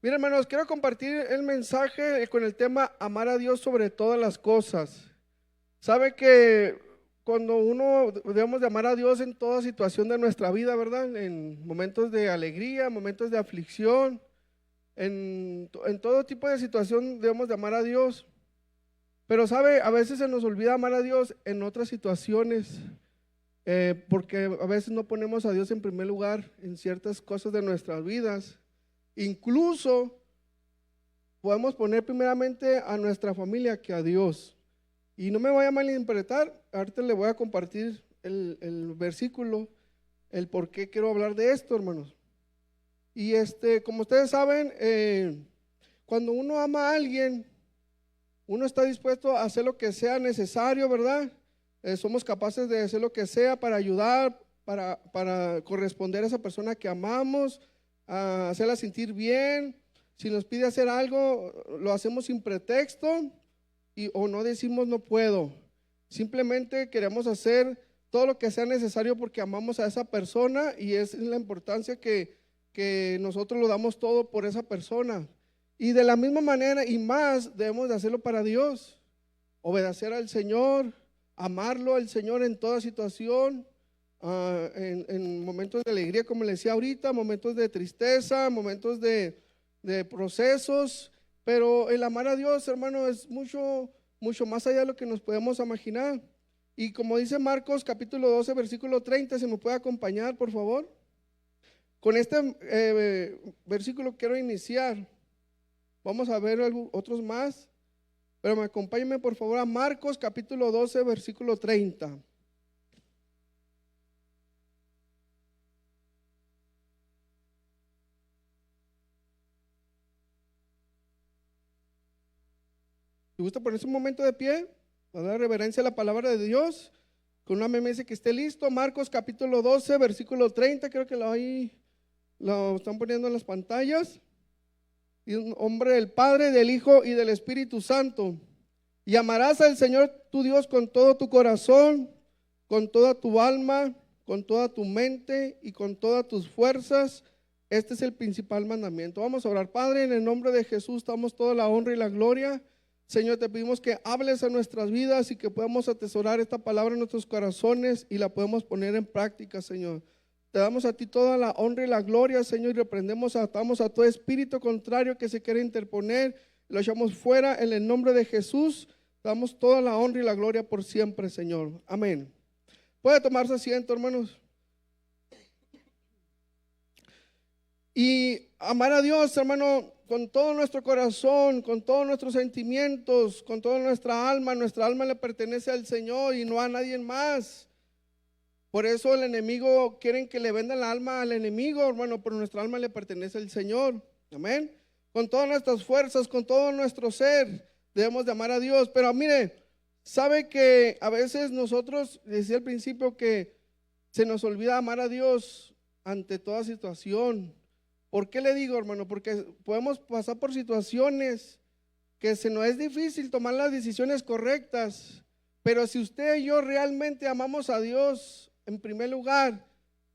Mira, hermanos, quiero compartir el mensaje con el tema amar a Dios sobre todas las cosas. Sabe que cuando uno debemos de amar a Dios en toda situación de nuestra vida, ¿verdad? En momentos de alegría, momentos de aflicción, en todo tipo de situación debemos de amar a Dios. Pero sabe, a veces se nos olvida amar a Dios en otras situaciones, porque a veces no ponemos a Dios en primer lugar en ciertas cosas de nuestras vidas. Incluso podemos poner primeramente a nuestra familia que a Dios. Y no me vaya a malinterpretar, ahorita le voy a compartir el versículo, el por qué quiero hablar de esto, hermanos. Y como ustedes saben, cuando uno ama a alguien, uno está dispuesto a hacer lo que sea necesario, ¿verdad? Somos capaces de hacer lo que sea para ayudar, para corresponder a esa persona que amamos, a hacerla sentir bien. Si nos pide hacer algo, lo hacemos sin pretexto o no decimos no puedo. Simplemente queremos hacer todo lo que sea necesario porque amamos a esa persona y es la importancia que nosotros lo damos todo por esa persona. Y de la misma manera y más debemos de hacerlo para Dios, obedecer al Señor, amarlo al Señor en toda situación, en momentos de alegría, como le decía ahorita, momentos de tristeza, momentos de procesos, pero el amar a Dios, hermano, es mucho más allá de lo que nos podemos imaginar. Y como dice Marcos capítulo 12, versículo 30, si me puede acompañar, por favor. Con este versículo quiero iniciar. Vamos a ver otros más, pero acompáñenme por favor a Marcos capítulo 12, versículo 30. ¿Te gusta ponerse un momento de pie para dar reverencia a la palabra de Dios? Con una MS que esté listo. Marcos capítulo 12, versículo 30, creo que lo están poniendo en las pantallas. Y en nombre del Padre, del Hijo y del Espíritu Santo. Y amarás al Señor tu Dios con todo tu corazón, con toda tu alma, con toda tu mente y con todas tus fuerzas. Este es el principal mandamiento. Vamos a orar. Padre, en el nombre de Jesús damos toda la honra y la gloria. Señor, te pedimos que hables a nuestras vidas y que podamos atesorar esta palabra en nuestros corazones y la podemos poner en práctica, Señor. Te damos a ti toda la honra y la gloria, Señor, y reprendemos, atamos a todo espíritu contrario que se quiere interponer, lo echamos fuera en el nombre de Jesús. Te damos toda la honra y la gloria por siempre, Señor. Amén. Puede tomarse asiento, hermanos. Y amar a Dios, hermano, con todo nuestro corazón, con todos nuestros sentimientos, con toda nuestra alma le pertenece al Señor y no a nadie más. Por eso el enemigo, quieren que le vendan la alma al enemigo, hermano, pero nuestra alma le pertenece al Señor. Amén. Con todas nuestras fuerzas, con todo nuestro ser, debemos de amar a Dios. Pero mire, sabe que a veces nosotros, decía al principio, que se nos olvida amar a Dios ante toda situación. ¿Por qué le digo, hermano? Porque podemos pasar por situaciones que se nos es difícil tomar las decisiones correctas. Pero si usted y yo realmente amamos a Dios, en primer lugar,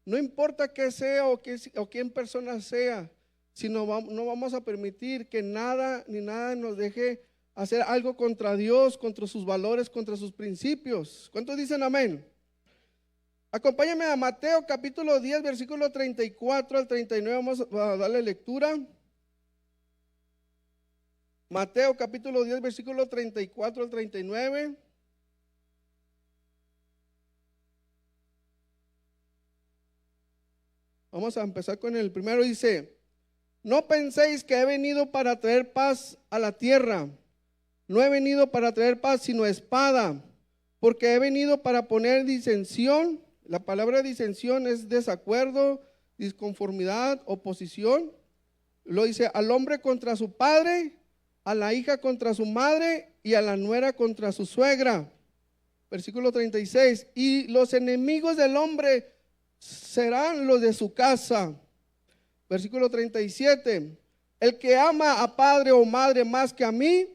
no importa qué sea o quién persona sea, sino no vamos a permitir que nada ni nada nos deje hacer algo contra Dios, contra sus valores, contra sus principios. ¿Cuántos dicen amén? Acompáñame a Mateo capítulo 10, versículo 34 al 39, vamos a darle lectura. Mateo capítulo 10, versículo 34 al 39. Vamos a empezar con el primero. Dice: no penséis que he venido para traer paz a la tierra. No he venido para traer paz, sino espada, porque he venido para poner disensión. La palabra disensión es desacuerdo, disconformidad, oposición. Lo dice: al hombre contra su padre, a la hija contra su madre y a la nuera contra su suegra. Versículo 36. Y los enemigos del hombre serán los de su casa. Versículo 37. El que ama a padre o madre más que a mí,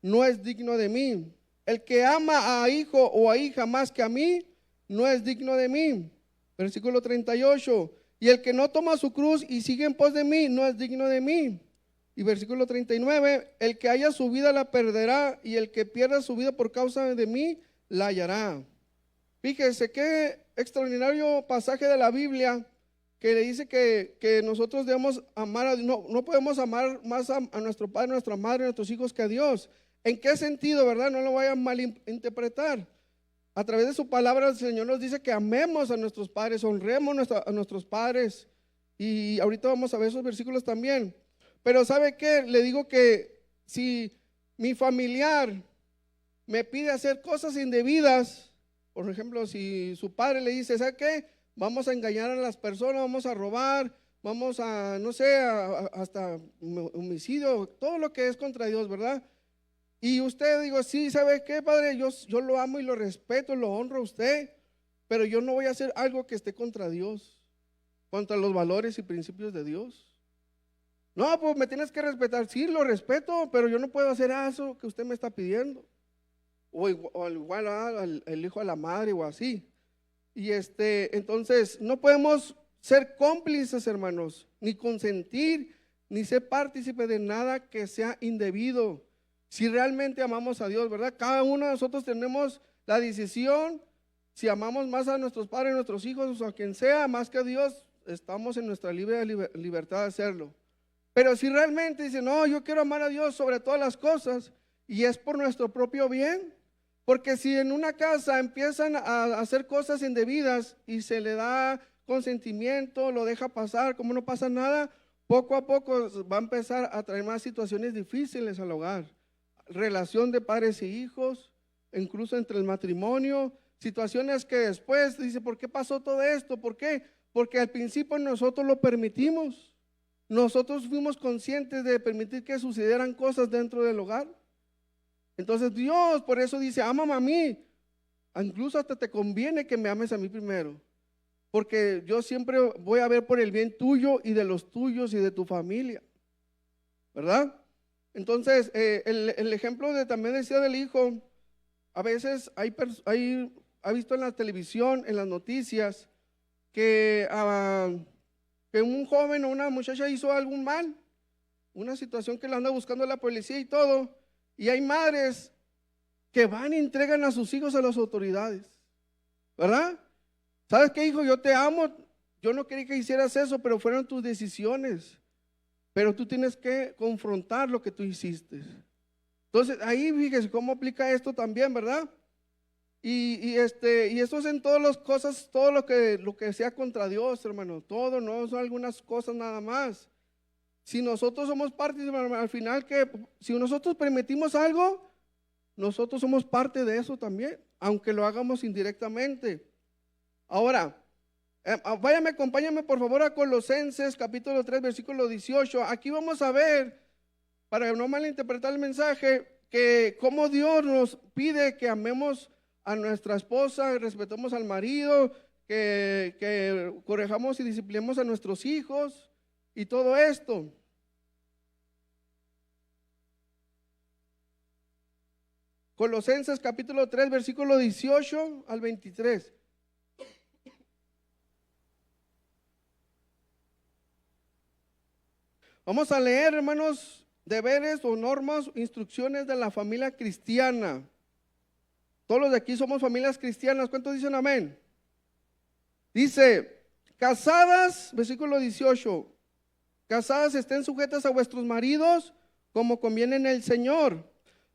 no es digno de mí. El que ama a hijo o a hija más que a mí, no es digno de mí. Versículo 38. Y el que no toma su cruz y sigue en pos de mí, no es digno de mí. Y versículo 39, el que haya su vida la perderá, y el que pierda su vida por causa de mí, la hallará. Fíjese qué extraordinario pasaje de la Biblia que le dice que nosotros debemos amar a Dios. No podemos amar más a nuestro padre, a nuestra madre, a nuestros hijos que a Dios. ¿En qué sentido, verdad? No lo vayan a malinterpretar. A través de su palabra el Señor nos dice que amemos a nuestros padres, honremos a nuestros padres. Y ahorita vamos a ver esos versículos también. Pero ¿sabe qué? Le digo que si mi familiar me pide hacer cosas indebidas, por ejemplo, si su padre le dice, ¿sabe qué? Vamos a engañar a las personas, vamos a robar, vamos a, no sé, hasta homicidio, todo lo que es contra Dios, ¿verdad? Y usted digo, sí, ¿sabe qué, padre? Yo lo amo y lo respeto, lo honro a usted, pero yo no voy a hacer algo que esté contra Dios, contra los valores y principios de Dios. No, pues me tienes que respetar. Sí, lo respeto, pero yo no puedo hacer eso que usted me está pidiendo. O igual al hijo a la madre o así. Y entonces no podemos ser cómplices, hermanos, ni consentir, ni ser partícipe de nada que sea indebido. Si realmente amamos a Dios, ¿verdad? Cada uno de nosotros tenemos la decisión. Si amamos más a nuestros padres, a nuestros hijos, o a quien sea, más que a Dios, estamos en nuestra libertad de hacerlo. Pero si realmente dice, no, yo quiero amar a Dios sobre todas las cosas, y es por nuestro propio bien, porque si en una casa empiezan a hacer cosas indebidas y se le da consentimiento, lo deja pasar, como no pasa nada, poco a poco va a empezar a traer más situaciones difíciles al hogar. Relación de padres e hijos, incluso entre el matrimonio, situaciones que después dice, ¿por qué pasó todo esto? ¿Por qué? Porque al principio nosotros lo permitimos. Nosotros fuimos conscientes de permitir que sucedieran cosas dentro del hogar. Entonces Dios por eso dice, ámame a mí. Incluso hasta te conviene que me ames a mí primero. Porque yo siempre voy a ver por el bien tuyo y de los tuyos y de tu familia. ¿Verdad? Entonces, el ejemplo también decía del hijo, a veces ha visto en la televisión, en las noticias, que un joven o una muchacha hizo algún mal, una situación que la anda buscando la policía y todo, y hay madres que van y entregan a sus hijos a las autoridades, ¿verdad? ¿Sabes qué, hijo? Yo te amo, yo no quería que hicieras eso, pero fueron tus decisiones, pero tú tienes que confrontar lo que tú hiciste. Entonces, ahí fíjese cómo aplica esto también, ¿verdad? Y esto es en todas las cosas, todo lo que sea contra Dios, hermano, todo, no son algunas cosas nada más. Si nosotros somos parte, al final que si nosotros permitimos algo, nosotros somos parte de eso también, aunque lo hagamos indirectamente. Ahora, acompáñame por favor a Colosenses capítulo 3 versículo 18. Aquí vamos a ver, para no malinterpretar el mensaje, que cómo Dios nos pide que amemos a nuestra esposa, respetemos al marido, que corrijamos y disciplinemos a nuestros hijos y todo esto. Colosenses capítulo 3 versículo 18 al 23. Vamos a leer, hermanos, deberes o normas, instrucciones de la familia cristiana. Todos los de aquí somos familias cristianas. ¿Cuántos dicen amén? Dice, casadas, versículo 18, casadas estén sujetas a vuestros maridos como conviene en el Señor.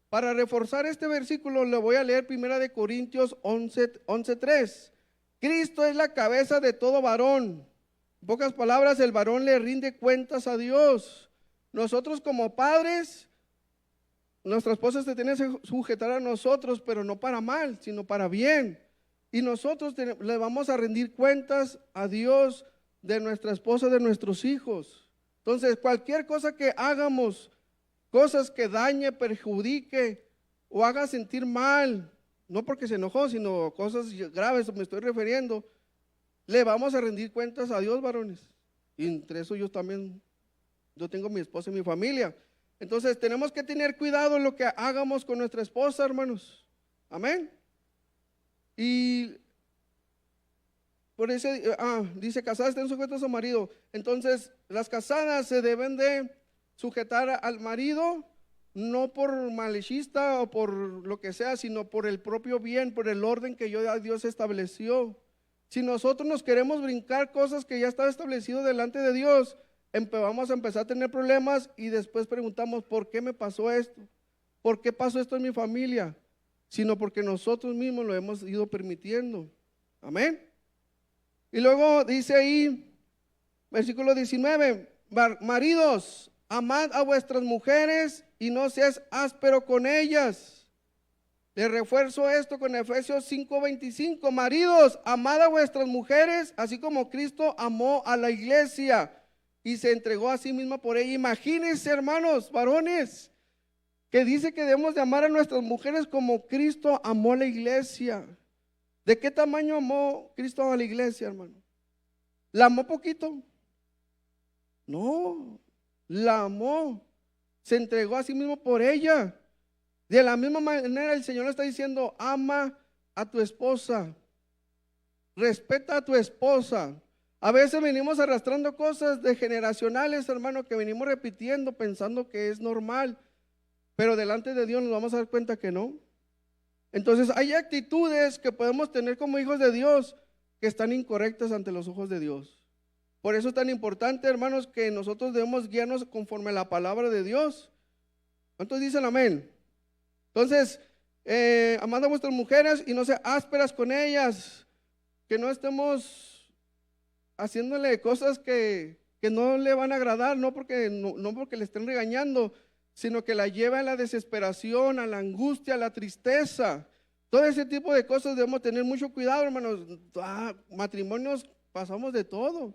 Para reforzar este versículo le voy a leer 1 Corintios 11:3. Cristo es la cabeza de todo varón. En pocas palabras, el varón le rinde cuentas a Dios. Nosotros como padres, nuestra esposa se tiene que sujetar a nosotros, pero no para mal, sino para bien. Y nosotros le vamos a rendir cuentas a Dios de nuestra esposa, de nuestros hijos. Entonces, cualquier cosa que hagamos, cosas que dañe, perjudique o haga sentir mal, no porque se enojó, sino cosas graves, me estoy refiriendo, le vamos a rendir cuentas a Dios, varones. Y entre eso yo también, yo tengo mi esposa y mi familia. Entonces tenemos que tener cuidado en lo que hagamos con nuestra esposa, hermanos. Amén. Y por eso dice, casadas estén sujetas a su marido. Entonces las casadas se deben de sujetar al marido, no por malicista o por lo que sea, sino por el propio bien, por el orden que Dios estableció. Si nosotros nos queremos brincar cosas que ya estaba establecido delante de Dios, vamos a empezar a tener problemas y después preguntamos, ¿por qué me pasó esto? ¿Por qué pasó esto en mi familia? Sino porque nosotros mismos lo hemos ido permitiendo. Amén. Y luego dice ahí, versículo 19, maridos, amad a vuestras mujeres y no seas áspero con ellas. Le refuerzo esto con Efesios 5:25. Maridos, amad a vuestras mujeres, así como Cristo amó a la iglesia y se entregó a sí mismo por ella. Imagínense, hermanos, varones, que dice que debemos de amar a nuestras mujeres como Cristo amó a la iglesia. ¿De qué tamaño amó Cristo a la iglesia, hermano? ¿La amó poquito? No, la amó. Se entregó a sí mismo por ella. De la misma manera el Señor le está diciendo, ama a tu esposa, respeta a tu esposa. A veces venimos arrastrando cosas de generacionales, hermano, que venimos repitiendo pensando que es normal, pero delante de Dios nos vamos a dar cuenta que no. Entonces hay actitudes que podemos tener como hijos de Dios que están incorrectas ante los ojos de Dios. Por eso es tan importante, hermanos, que nosotros debemos guiarnos conforme a la palabra de Dios. ¿Cuántos dicen amén? Entonces, amando a vuestras mujeres y no sean ásperas con ellas, que no estemos haciéndole cosas que no le van a agradar, no porque le estén regañando, sino que la lleva a la desesperación, a la angustia, a la tristeza. Todo ese tipo de cosas debemos tener mucho cuidado, hermanos. Matrimonios pasamos de todo,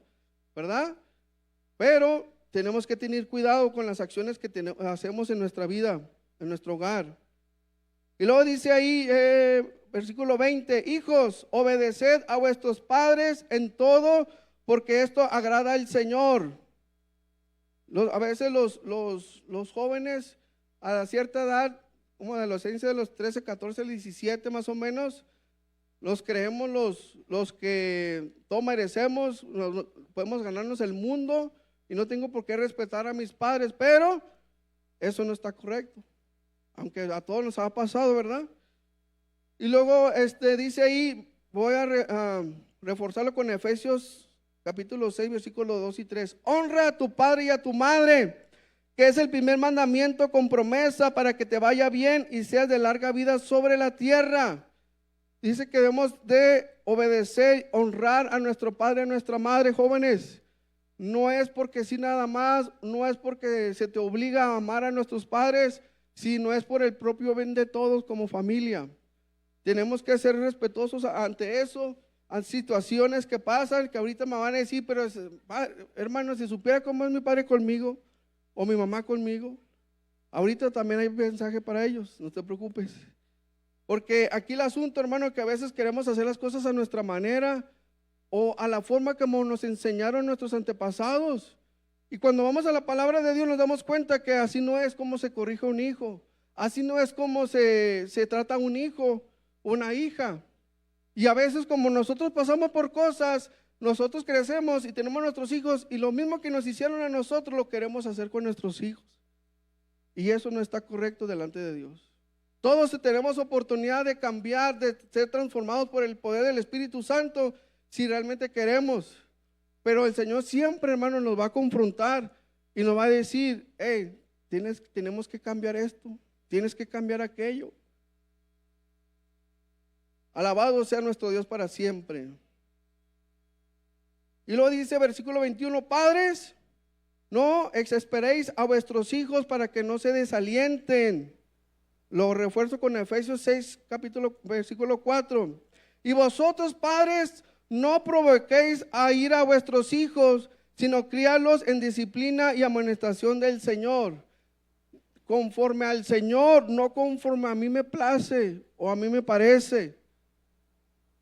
¿verdad? Pero tenemos que tener cuidado con las acciones que hacemos en nuestra vida, en nuestro hogar. Y luego dice ahí, versículo 20, hijos, obedeced a vuestros padres en todo, porque esto agrada al Señor. A veces los jóvenes a cierta edad, como de la adolescencia de los 13, 14, 17 más o menos, los creemos los que todos merecemos, podemos ganarnos el mundo y no tengo por qué respetar a mis padres, pero eso no está correcto, aunque a todos nos ha pasado, ¿verdad? Y luego dice ahí, voy a reforzarlo con Efesios capítulo 6, versículos 2 y 3. Honra a tu padre y a tu madre, que es el primer mandamiento con promesa para que te vaya bien y seas de larga vida sobre la tierra. Dice que debemos de obedecer, honrar a nuestro padre y a nuestra madre, jóvenes. No es porque sí nada más, no es porque se te obliga a amar a nuestros padres, sino es por el propio bien de todos como familia. Tenemos que ser respetuosos ante eso, a situaciones que pasan, que ahorita me van a decir, pero hermano, si supiera cómo es mi padre conmigo, o mi mamá conmigo, ahorita también hay mensaje para ellos, no te preocupes. Porque aquí el asunto, hermano, que a veces queremos hacer las cosas a nuestra manera, o a la forma como nos enseñaron nuestros antepasados. Y cuando vamos a la palabra de Dios nos damos cuenta que así no es como se corrige un hijo, así no es como se trata un hijo, una hija. Y a veces como nosotros pasamos por cosas, nosotros crecemos y tenemos nuestros hijos y lo mismo que nos hicieron a nosotros lo queremos hacer con nuestros hijos. Y eso no está correcto delante de Dios. Todos tenemos oportunidad de cambiar, de ser transformados por el poder del Espíritu Santo si realmente queremos. Pero el Señor siempre, hermano, nos va a confrontar y nos va a decir, hey, tenemos que cambiar esto, tienes que cambiar aquello. Alabado sea nuestro Dios para siempre. Y luego dice versículo 21, padres, no exasperéis a vuestros hijos para que no se desalienten. Lo refuerzo con Efesios 6, versículo 4. Y vosotros, padres, no provoquéis a ira a vuestros hijos, sino criarlos en disciplina y amonestación del Señor. Conforme al Señor, no conforme a mí me place o a mí me parece.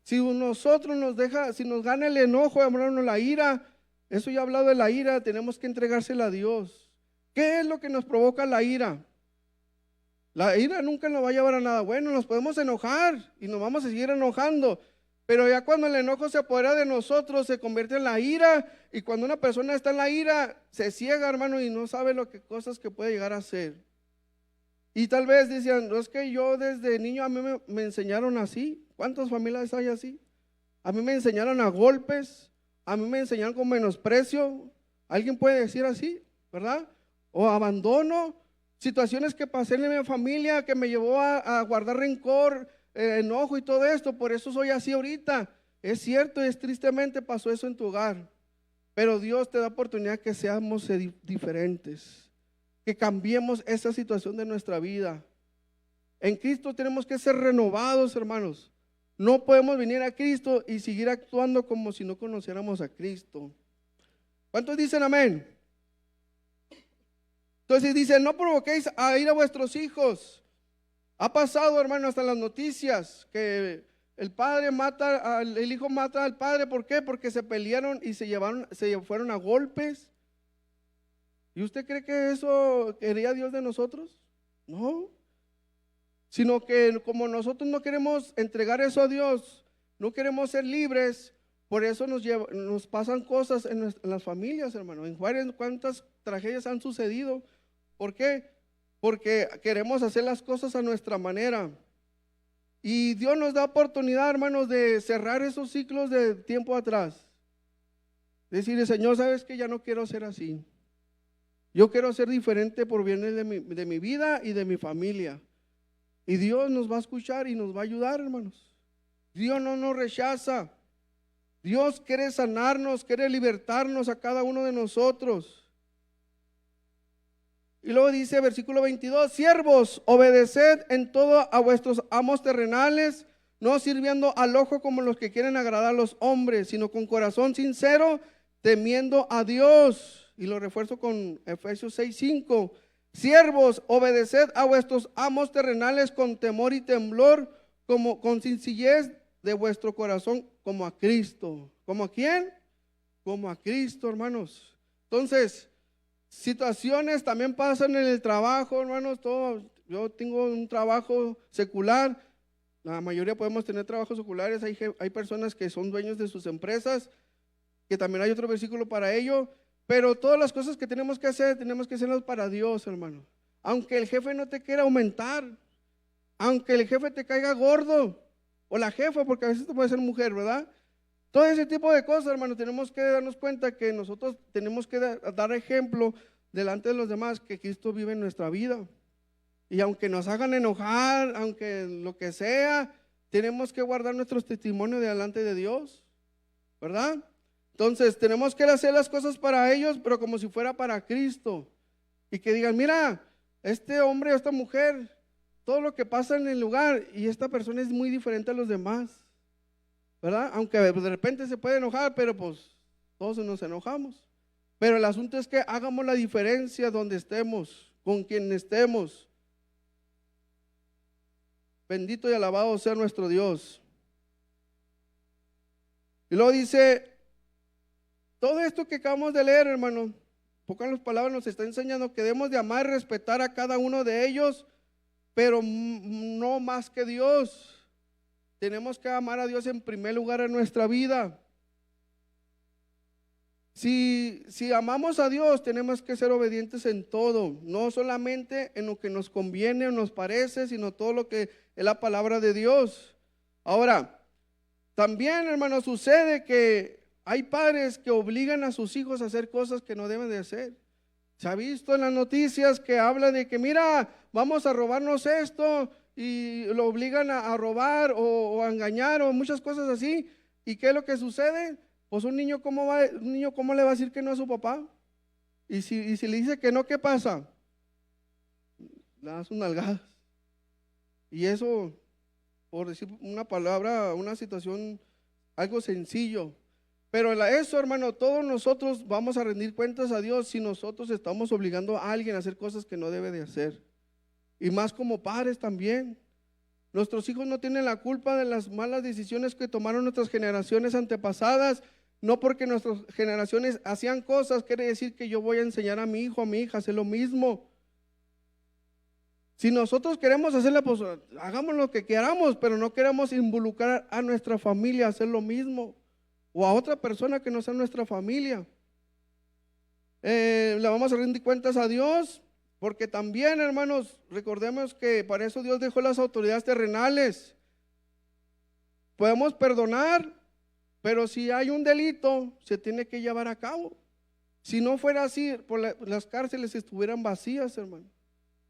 Si nosotros si nos gana el enojo, hermano, la ira, eso ya he hablado de la ira, tenemos que entregársela a Dios. ¿Qué es lo que nos provoca la ira? La ira nunca nos va a llevar a nada bueno, nos podemos enojar y nos vamos a seguir enojando, Pero ya cuando el enojo se apodera de nosotros, se convierte en la ira. Y cuando una persona está en la ira, se ciega, hermano, y no sabe lo que cosas que puede llegar a hacer. Y tal vez decían, no, es que yo desde niño a mí me enseñaron así. ¿Cuántas familias hay así? A mí me enseñaron a golpes, a mí me enseñaron con menosprecio. ¿Alguien puede decir así, verdad? O abandono, situaciones que pasé en mi familia que me llevó a guardar rencor, enojo y todo esto. Por eso soy así ahorita. Es cierto, tristemente pasó eso en tu hogar. Pero Dios te da oportunidad que seamos diferentes, que cambiemos esa situación de nuestra vida. En Cristo tenemos que ser renovados, hermanos. No podemos venir a Cristo y seguir actuando como si no conociéramos a Cristo. ¿Cuántos dicen amén? Entonces dice, no provoquéis a ira a vuestros hijos. Ha pasado, hermano, hasta en las noticias que el padre mata, el hijo mata al padre. ¿Por qué? Porque se pelearon y se fueron a golpes. ¿Y usted cree que eso quería Dios de nosotros? No. Sino que como nosotros no queremos entregar eso a Dios, no queremos ser libres, por eso nos pasan cosas en las familias, hermano. En Juárez, ¿cuántas tragedias han sucedido? ¿Por qué? Porque queremos hacer las cosas a nuestra manera. Y Dios nos da oportunidad, hermanos, de cerrar esos ciclos de tiempo atrás. Decirle, Señor, ¿sabes qué? Ya no quiero ser así. Yo quiero ser diferente por bien de mi vida y de mi familia. Y Dios nos va a escuchar y nos va a ayudar, hermanos. Dios no nos rechaza. Dios quiere sanarnos, quiere libertarnos a cada uno de nosotros. Y luego dice, versículo 22, siervos, obedeced en todo a vuestros amos terrenales, no sirviendo al ojo como los que quieren agradar a los hombres, sino con corazón sincero, temiendo a Dios. Y lo refuerzo con Efesios 6:5. Siervos, obedeced a vuestros amos terrenales con temor y temblor, como con sencillez de vuestro corazón, como a Cristo. ¿Como a quién? Como a Cristo, hermanos. Entonces, situaciones también pasan en el trabajo, hermanos. Yo tengo un trabajo secular. La mayoría podemos tener trabajos seculares. Hay personas que son dueños de sus empresas, que también hay otro versículo para ello. Pero todas las cosas que tenemos que hacerlas para Dios, hermano. Aunque el jefe no te quiera aumentar, aunque el jefe te caiga gordo, o la jefa, porque a veces te puede ser mujer, ¿verdad? Todo ese tipo de cosas, hermano, tenemos que darnos cuenta que nosotros tenemos que dar ejemplo delante de los demás, que Cristo vive en nuestra vida. Y aunque nos hagan enojar, aunque lo que sea, tenemos que guardar nuestros testimonios delante de Dios, ¿verdad? Entonces tenemos que hacer las cosas para ellos, pero como si fuera para Cristo. Y que digan, mira, este hombre o esta mujer, todo lo que pasa en el lugar, y esta persona es muy diferente a los demás, ¿verdad? Aunque de repente se puede enojar, pero pues todos nos enojamos. Pero el asunto es que hagamos la diferencia donde estemos, con quien estemos. Bendito y alabado sea nuestro Dios. Y luego dice, todo esto que acabamos de leer, hermano, pocas palabras nos está enseñando que debemos de amar y respetar a cada uno de ellos, pero no más que Dios. Tenemos que amar a Dios en primer lugar en nuestra vida. Si amamos a Dios, tenemos que ser obedientes en todo, no solamente en lo que nos conviene o nos parece, sino todo lo que es la palabra de Dios. Ahora, también, hermano, sucede que hay padres que obligan a sus hijos a hacer cosas que no deben de hacer. Se ha visto en las noticias que habla de que, mira, vamos a robarnos esto, y lo obligan a robar o a engañar o muchas cosas así. ¿Y qué es lo que sucede? Pues un niño, ¿cómo le va a decir que no a su papá? Y si le dice que no, ¿qué pasa? Le das un nalgadas. Y eso, por decir una palabra, una situación, algo sencillo. Pero eso, hermano, todos nosotros vamos a rendir cuentas a Dios si nosotros estamos obligando a alguien a hacer cosas que no debe de hacer. Y más como padres también. Nuestros hijos no tienen la culpa de las malas decisiones que tomaron nuestras generaciones antepasadas. No porque nuestras generaciones hacían cosas, quiere decir que yo voy a enseñar a mi hijo, a mi hija a hacer lo mismo. Si nosotros queremos hacerla, pues hagamos lo que queramos, pero no queremos involucrar a nuestra familia a hacer lo mismo, o a otra persona que no sea nuestra familia. Le vamos a rendir cuentas a Dios, porque también, hermanos, recordemos que para eso Dios dejó las autoridades terrenales. Podemos perdonar, pero si hay un delito, se tiene que llevar a cabo. Si no fuera así, las cárceles estuvieran vacías, hermano.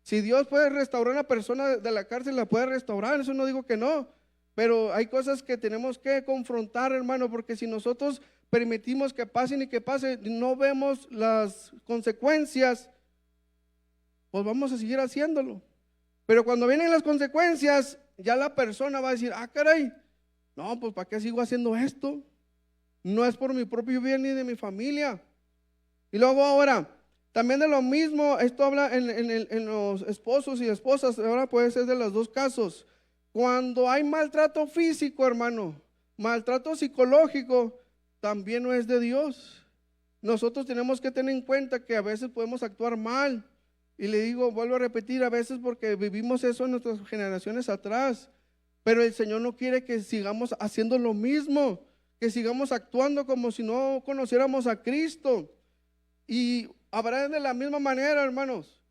Si Dios puede restaurar a una persona de la cárcel, la puede restaurar, eso no digo que no, pero hay cosas que tenemos que confrontar, hermano, porque si nosotros permitimos que pasen y que pasen, no vemos las consecuencias, pues vamos a seguir haciéndolo. Pero cuando vienen las consecuencias, ya la persona va a decir, ah, caray, no, pues ¿para qué sigo haciendo esto? No es por mi propio bien ni de mi familia. Y luego ahora, también de lo mismo, esto habla en los esposos y esposas, ahora puede ser de los dos casos. Cuando hay maltrato físico, hermano, maltrato psicológico, también no es de Dios. Nosotros tenemos que tener en cuenta que a veces podemos actuar mal. Y le digo, vuelvo a repetir, a veces porque vivimos eso en nuestras generaciones atrás. Pero el Señor no quiere que sigamos haciendo lo mismo, que sigamos actuando como si no conociéramos a Cristo. Y habrá de la misma manera, hermanos,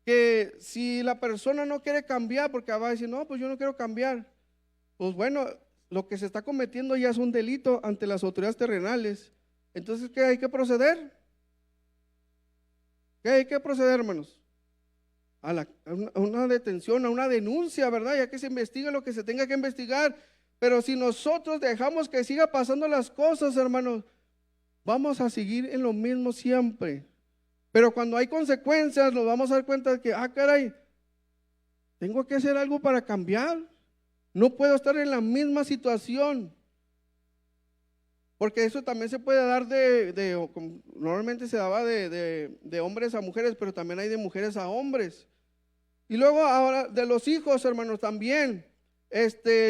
que si la persona no quiere cambiar, porque va a decir, no, pues yo no quiero cambiar, pues bueno, lo que se está cometiendo ya es un delito ante las autoridades terrenales. Entonces, ¿qué hay que proceder? ¿Qué hay que proceder, hermanos? A una detención, a una denuncia, ¿verdad? Ya que se investigue lo que se tenga que investigar. Pero si nosotros dejamos que siga pasando las cosas, hermanos, vamos a seguir en lo mismo siempre. Pero cuando hay consecuencias, nos vamos a dar cuenta de que, ah, caray, tengo que hacer algo para cambiar. No puedo estar en la misma situación. Porque eso también se puede dar normalmente se daba de hombres a mujeres, pero también hay de mujeres a hombres. Y luego ahora de los hijos, hermanos, también.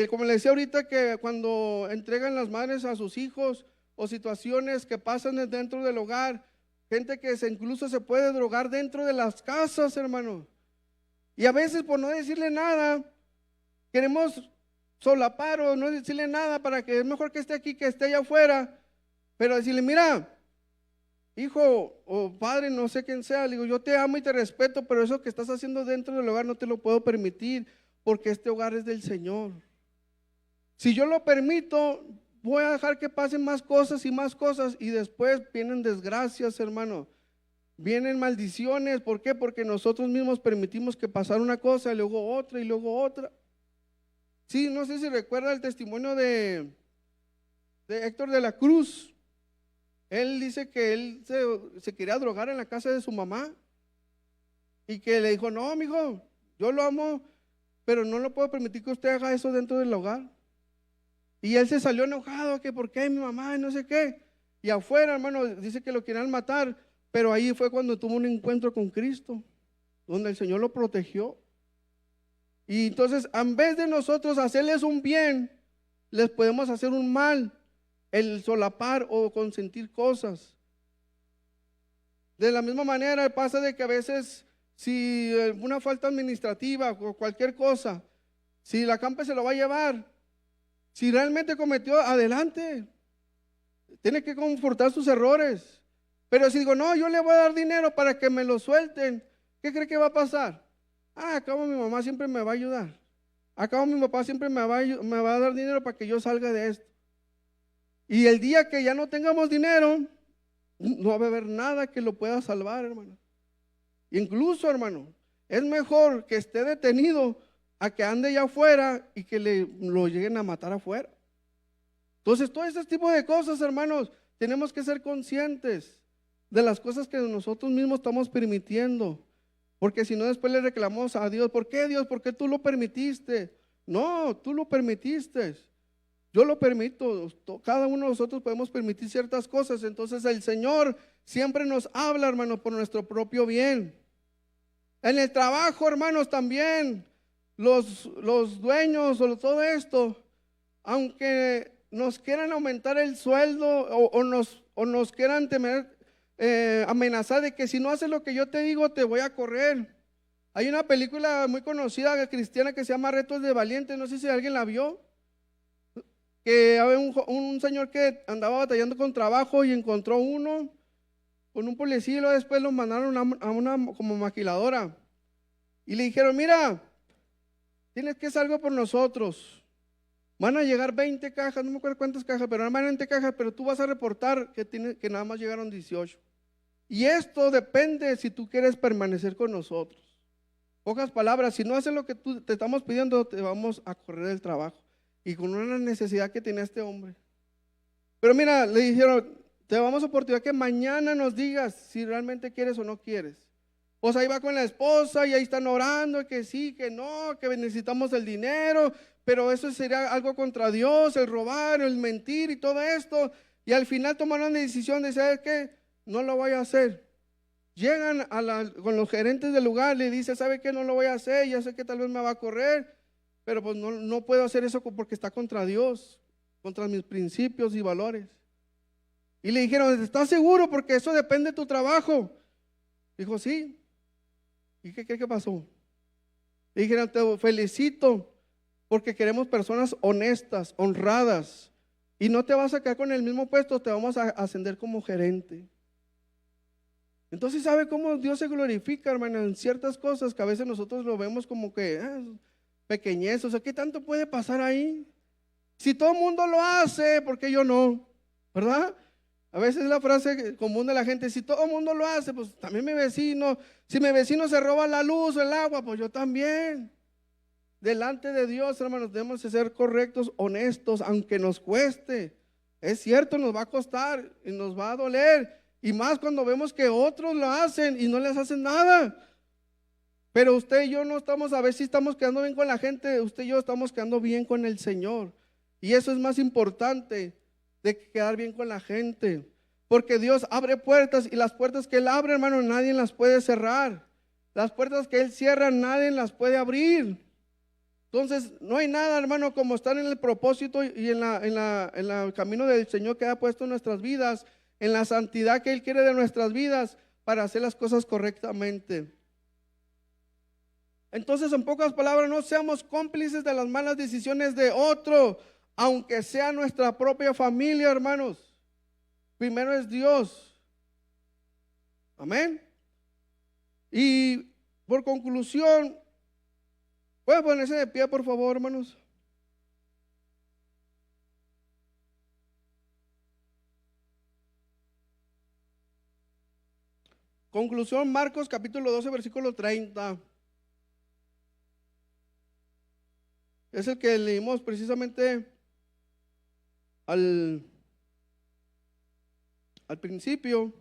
Como le decía ahorita, que cuando entregan las madres a sus hijos, o situaciones que pasan dentro del hogar, gente que incluso se puede drogar dentro de las casas, hermano. Y a veces por no decirle nada, queremos solapar o no decirle nada para que es mejor que esté aquí que esté allá afuera. Pero decirle, mira, hijo o padre, no sé quién sea, le digo, yo te amo y te respeto, pero eso que estás haciendo dentro del hogar no te lo puedo permitir, porque este hogar es del Señor. Si yo lo permito, voy a dejar que pasen más cosas y después vienen desgracias, hermano. Vienen maldiciones. ¿Por qué? Porque nosotros mismos permitimos que pasara una cosa y luego otra y luego otra. Sí, no sé si recuerda el testimonio de Héctor de la Cruz. Él dice que él se quería drogar en la casa de su mamá y que le dijo, no, mijo, yo lo amo, pero no lo puedo permitir que usted haga eso dentro del hogar. Y él se salió enojado, que por qué mi mamá y no sé qué. Y afuera, hermano, dice que lo querían matar, pero ahí fue cuando tuvo un encuentro con Cristo, donde el Señor lo protegió. Y entonces, en vez de nosotros hacerles un bien, les podemos hacer un mal, el solapar o consentir cosas. De la misma manera pasa de que a veces, si una falta administrativa o cualquier cosa, si la CAMPE se lo va a llevar, si realmente cometió, adelante, tiene que confrontar sus errores. Pero si digo, no, yo le voy a dar dinero para que me lo suelten, ¿qué cree que va a pasar? Ah, acabo mi mamá siempre me va a ayudar. Acabo mi papá siempre me va a dar dinero para que yo salga de esto. Y el día que ya no tengamos dinero, no va a haber nada que lo pueda salvar, hermano. Incluso, hermano, es mejor que esté detenido a que ande allá afuera y que lo lleguen a matar afuera. Entonces, todo ese tipo de cosas, hermanos, tenemos que ser conscientes de las cosas que nosotros mismos estamos permitiendo. Porque si no, después le reclamamos a Dios, ¿por qué, Dios? ¿Por qué tú lo permitiste? No, tú lo permitiste. Yo lo permito. Cada uno de nosotros podemos permitir ciertas cosas. Entonces el Señor siempre nos habla, hermanos, por nuestro propio bien. En el trabajo, hermanos, también los dueños o todo esto, aunque nos quieran aumentar el sueldo o nos quieran amenazar de que si no haces lo que yo te digo te voy a correr. Hay una película muy conocida cristiana que se llama Retos de Valientes, no sé si alguien la vio, que había un señor que andaba batallando con trabajo y encontró uno con un policía y luego después lo mandaron a una como maquiladora y le dijeron, mira, tienes que hacer algo por nosotros. Van a llegar 20 cajas, no me acuerdo cuántas cajas, pero van a 20 cajas, pero tú vas a reportar que nada más llegaron 18. Y esto depende si tú quieres permanecer con nosotros. Pocas palabras, si no haces lo que te estamos pidiendo, te vamos a correr del trabajo. Y con una necesidad que tenía este hombre. Pero mira, le dijeron, te damos oportunidad que mañana nos digas si realmente quieres o no quieres. Pues ahí va con la esposa y ahí están orando, que sí, que no, que necesitamos el dinero, pero eso sería algo contra Dios, el robar, el mentir y todo esto. Y al final tomaron la decisión de, ¿sabes qué? No lo voy a hacer. Llegan con los gerentes del lugar, le dice, ¿sabe qué? No lo voy a hacer, ya sé que tal vez me va a correr, pero pues no puedo hacer eso porque está contra Dios, contra mis principios y valores. Y le dijeron, ¿estás seguro? Porque eso depende de tu trabajo. Dijo, sí. ¿Y qué pasó? Le dijeron, te felicito porque queremos personas honestas, honradas, y no te vas a quedar con el mismo puesto, te vamos a ascender como gerente. Entonces, ¿sabe cómo Dios se glorifica, hermano? En ciertas cosas que a veces nosotros lo vemos como que pequeñez, o sea, ¿qué tanto puede pasar ahí? Si todo el mundo lo hace, ¿por qué yo no? ¿Verdad? A veces es la frase común de la gente, si todo el mundo lo hace, pues también mi vecino, si mi vecino se roba la luz o el agua, pues yo también. Delante de Dios, hermanos, debemos de ser correctos, honestos, aunque nos cueste. Es cierto, nos va a costar y nos va a doler. Y más cuando vemos que otros lo hacen y no les hacen nada. Pero usted y yo no estamos, a ver si estamos quedando bien con la gente, usted y yo estamos quedando bien con el Señor. Y eso es más importante de quedar bien con la gente. Porque Dios abre puertas y las puertas que Él abre, hermano, nadie las puede cerrar. Las puertas que Él cierra, nadie las puede abrir. Entonces, no hay nada, hermano, como estar en el propósito y en el camino del Señor que ha puesto en nuestras vidas, en la santidad que Él quiere de nuestras vidas para hacer las cosas correctamente. Entonces, en pocas palabras, no seamos cómplices de las malas decisiones de otro, aunque sea nuestra propia familia, hermanos. Primero es Dios. Amén. Y por conclusión, ¿pueden ponerse de pie, por favor, hermanos? Conclusión, Marcos capítulo 12, versículo 30. Es el que leímos precisamente al principio.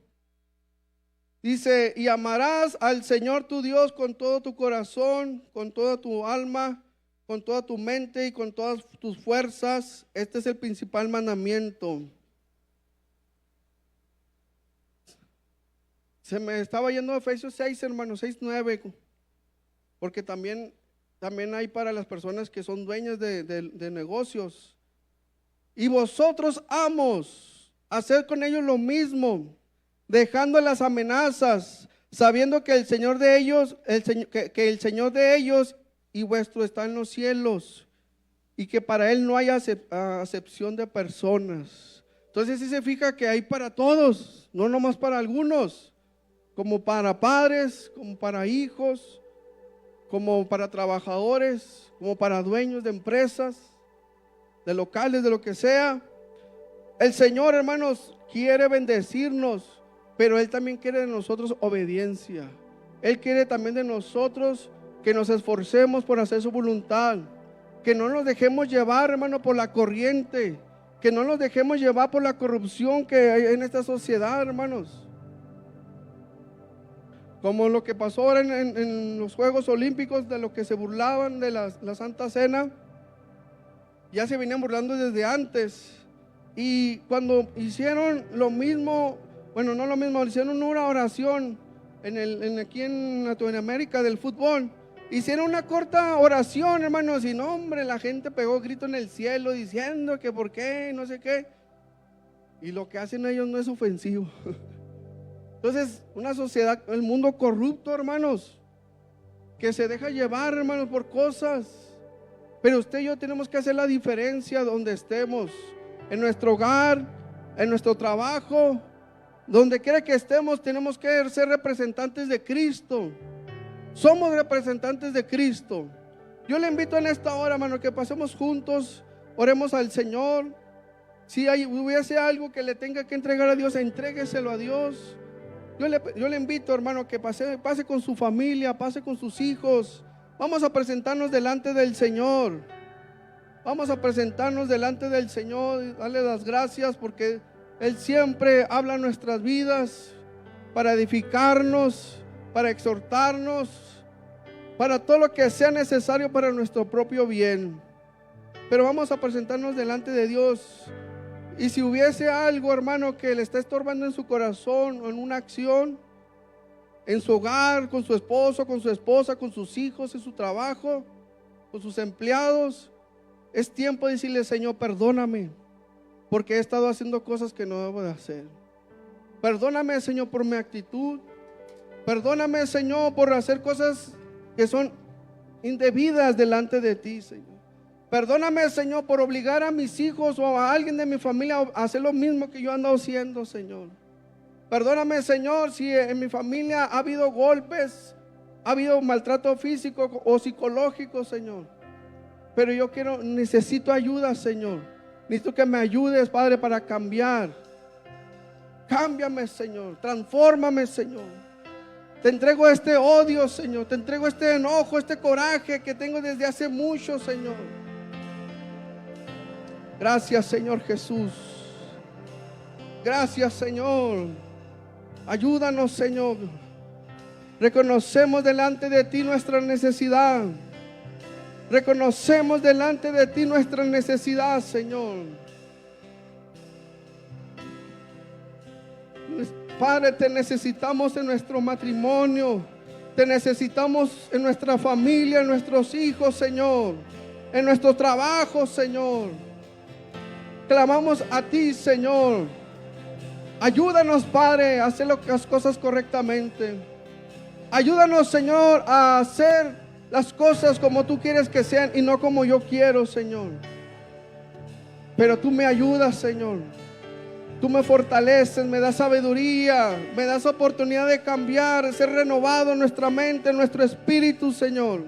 Dice, y amarás al Señor tu Dios con todo tu corazón, con toda tu alma, con toda tu mente y con todas tus fuerzas. Este es el principal mandamiento. Se me estaba yendo a Efesios 6, hermanos, 6:9, porque también hay para las personas que son dueñas de negocios. Y vosotros, amos, haced con ellos lo mismo, dejando las amenazas, sabiendo que el Señor de ellos, que el Señor de ellos y vuestro está en los cielos, y que para Él no hay acepción de personas. Entonces sí se fija que hay para todos, no nomás para algunos, como para padres, como para hijos, como para trabajadores, como para dueños de empresas, de locales, de lo que sea. El Señor, hermanos, quiere bendecirnos, pero Él también quiere de nosotros obediencia. Él quiere también de nosotros que nos esforcemos por hacer su voluntad, que no nos dejemos llevar, hermano, por la corriente, que no nos dejemos llevar por la corrupción que hay en esta sociedad, hermanos. Como lo que pasó ahora en los Juegos Olímpicos, de lo que se burlaban de la Santa Cena, ya se venían burlando desde antes. Y cuando hicieron lo mismo, bueno, no lo mismo, hicieron una oración aquí en Latinoamérica del fútbol, hicieron una corta oración, hermanos, y no, hombre, la gente pegó grito en el cielo diciendo que por qué, no sé qué. Y lo que hacen ellos no es ofensivo. Entonces, una sociedad, el mundo corrupto, hermanos, que se deja llevar, hermanos, por cosas. Pero usted y yo tenemos que hacer la diferencia donde estemos, en nuestro hogar, en nuestro trabajo, donde quiera que estemos. Tenemos que ser representantes de Cristo. Somos representantes de Cristo. Yo le invito en esta hora, hermano, que pasemos juntos, oremos al Señor. Si hubiese algo que le tenga que entregar a Dios, entrégueselo a Dios. Yo le invito, hermano, que pase con su familia, pase con sus hijos. Vamos a presentarnos delante del Señor. Vamos a presentarnos delante del Señor, darle las gracias porque Él siempre habla en nuestras vidas para edificarnos, para exhortarnos, para todo lo que sea necesario para nuestro propio bien. Pero vamos a presentarnos delante de Dios. Y si hubiese algo, hermano, que le está estorbando en su corazón o en una acción, en su hogar, con su esposo, con su esposa, con sus hijos, en su trabajo, con sus empleados, es tiempo de decirle: Señor, perdóname, porque he estado haciendo cosas que no debo de hacer. Perdóname, Señor, por mi actitud. Perdóname, Señor, por hacer cosas que son indebidas delante de ti, Señor. Perdóname, Señor, por obligar a mis hijos o a alguien de mi familia a hacer lo mismo que yo ando haciendo, Señor. Perdóname, Señor, si en mi familia ha habido golpes, ha habido maltrato físico o psicológico, Señor. Pero yo necesito ayuda, Señor. Necesito que me ayudes, Padre, para cambiar. Cámbiame, Señor. Transfórmame, Señor. Te entrego este odio, Señor. Te entrego este enojo, este coraje que tengo desde hace mucho, Señor. Gracias, Señor Jesús. Gracias, Señor. Ayúdanos, Señor. Reconocemos delante de ti nuestra necesidad. Reconocemos delante de ti nuestra necesidad, Señor. Padre, te necesitamos en nuestro matrimonio. Te necesitamos en nuestra familia, en nuestros hijos, Señor. En nuestro trabajo, Señor. Clamamos a ti, Señor. Ayúdanos, Padre, a hacer las cosas correctamente. Ayúdanos, Señor, a hacer las cosas como tú quieres que sean y no como yo quiero, Señor. Pero tú me ayudas, Señor. Tú me fortaleces, me das sabiduría, me das oportunidad de cambiar, de ser renovado en nuestra mente, en nuestro espíritu, Señor.